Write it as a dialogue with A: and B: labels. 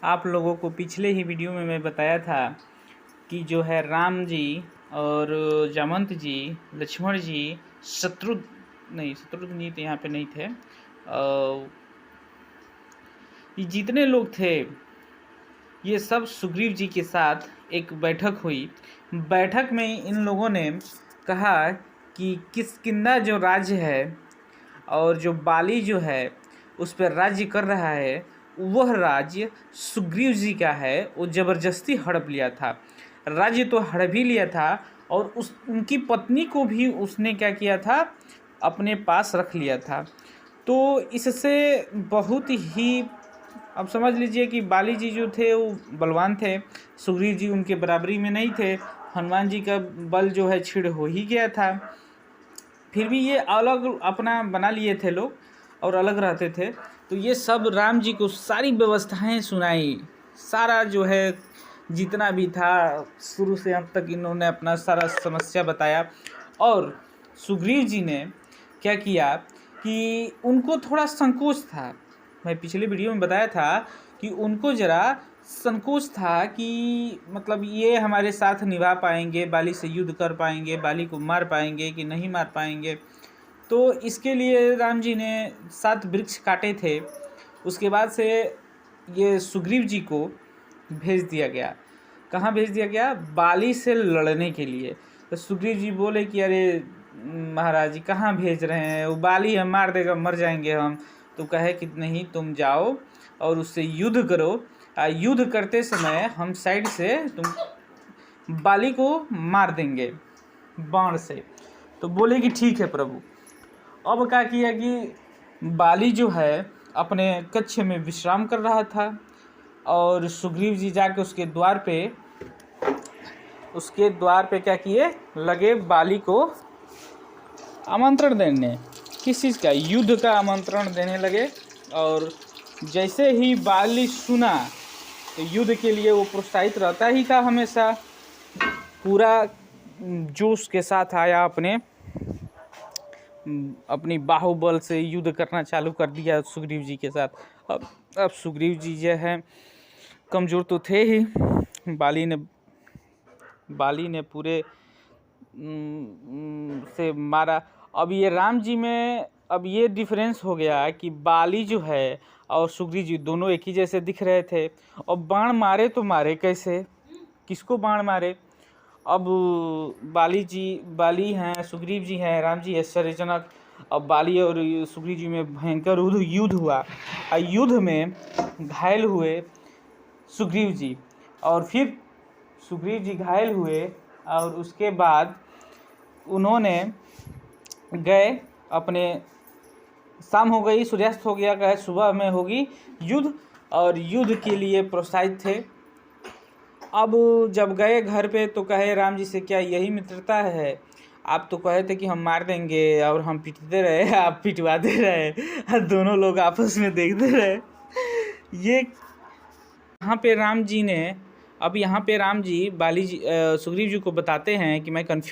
A: आप लोगों को पिछले ही वीडियो में मैं बताया था कि जो है राम जी और जामवंत जी, लक्ष्मण जी, शत्रुघ्न जी तो यहाँ पे नहीं थे। ये जितने लोग थे ये सब सुग्रीव जी के साथ एक बैठक हुई। बैठक में इन लोगों ने कहा कि किष्किंधा जो राज्य है और जो बाली जो है उस पर राज्य कर रहा है, वह राज्य सुग्रीव जी का है। वो ज़बरदस्ती हड़प लिया था, राज्य तो हड़प ही लिया था और उनकी पत्नी को भी उसने क्या किया था, अपने पास रख लिया था। तो इससे बहुत ही, अब समझ लीजिए कि बाली जी जो थे वो बलवान थे, सुग्रीव जी उनके बराबरी में नहीं थे। हनुमान जी का बल जो है छिड़ हो ही गया था। फिर भी ये अलग अपना बना लिए थे लोग और अलग रहते थे। तो ये सब राम जी को सारी व्यवस्थाएं सुनाई, सारा जो है जितना भी था शुरू से अंत तक इन्होंने अपना सारा समस्या बताया। और सुग्रीव जी ने क्या किया कि उनको थोड़ा संकोच था। मैं पिछले वीडियो में बताया था कि उनको ज़रा संकोच था कि मतलब ये हमारे साथ निभा पाएंगे, बाली से युद्ध कर पाएंगे, बाली को मार पाएंगे कि नहीं मार पाएंगे। तो इसके लिए राम जी ने 7 वृक्ष काटे थे। उसके बाद से ये सुग्रीव जी को भेज दिया गया। कहाँ भेज दिया गया? बाली से लड़ने के लिए। तो सुग्रीव जी बोले कि अरे महाराज जी कहाँ भेज रहे हैं, वो बाली है मार देगा, मर जाएंगे हम। तो कहे कि नहीं, तुम जाओ और उससे युद्ध करो। युद्ध करते समय हम साइड से तुम बाली को मार देंगे बाण से। तो बोले कि ठीक है प्रभु। अब क्या किया कि बाली जो है अपने कक्ष में विश्राम कर रहा था और सुग्रीव जी जाके उसके द्वार पे क्या किए, लगे बाली को आमंत्रण देने। किस चीज़ का? युद्ध का आमंत्रण देने लगे। और जैसे ही बाली सुना तो युद्ध के लिए वो प्रोत्साहित रहता ही था हमेशा, पूरा जोश के साथ आया, अपनी बाहुबल से युद्ध करना चालू कर दिया सुग्रीव जी के साथ। अब सुग्रीव जी जो है कमज़ोर तो थे ही, बाली ने पूरे से मारा। अब ये राम जी में अब ये डिफरेंस हो गया कि बाली जो है और सुग्रीव जी दोनों एक ही जैसे दिख रहे थे। और बाण मारे तो मारे कैसे, किसको बाण मारे? अब बाली हैं, सुग्रीव जी हैं, राम जी आश्चर्यजनक। अब बाली और सुग्रीव जी में भयंकर युद्ध हुआ। युद्ध में घायल हुए सुग्रीव जी, और फिर सुग्रीव जी घायल हुए और उसके बाद उन्होंने गए अपने, शाम हो गई, सूर्यास्त हो गया, कहे सुबह में होगी युद्ध, और युद्ध के लिए प्रोत्साहित थे। अब जब गए घर पे तो कहे राम जी से, क्या यही मित्रता है? आप तो कहे थे कि हम मार देंगे और हम पिटते रहे, आप पिटवाते रहे, दोनों लोग आपस में देखते रहे। ये यहाँ पे राम जी ने, अब यहाँ पे राम जी सुग्रीव जी को बताते हैं कि मैं कन्फ्यूज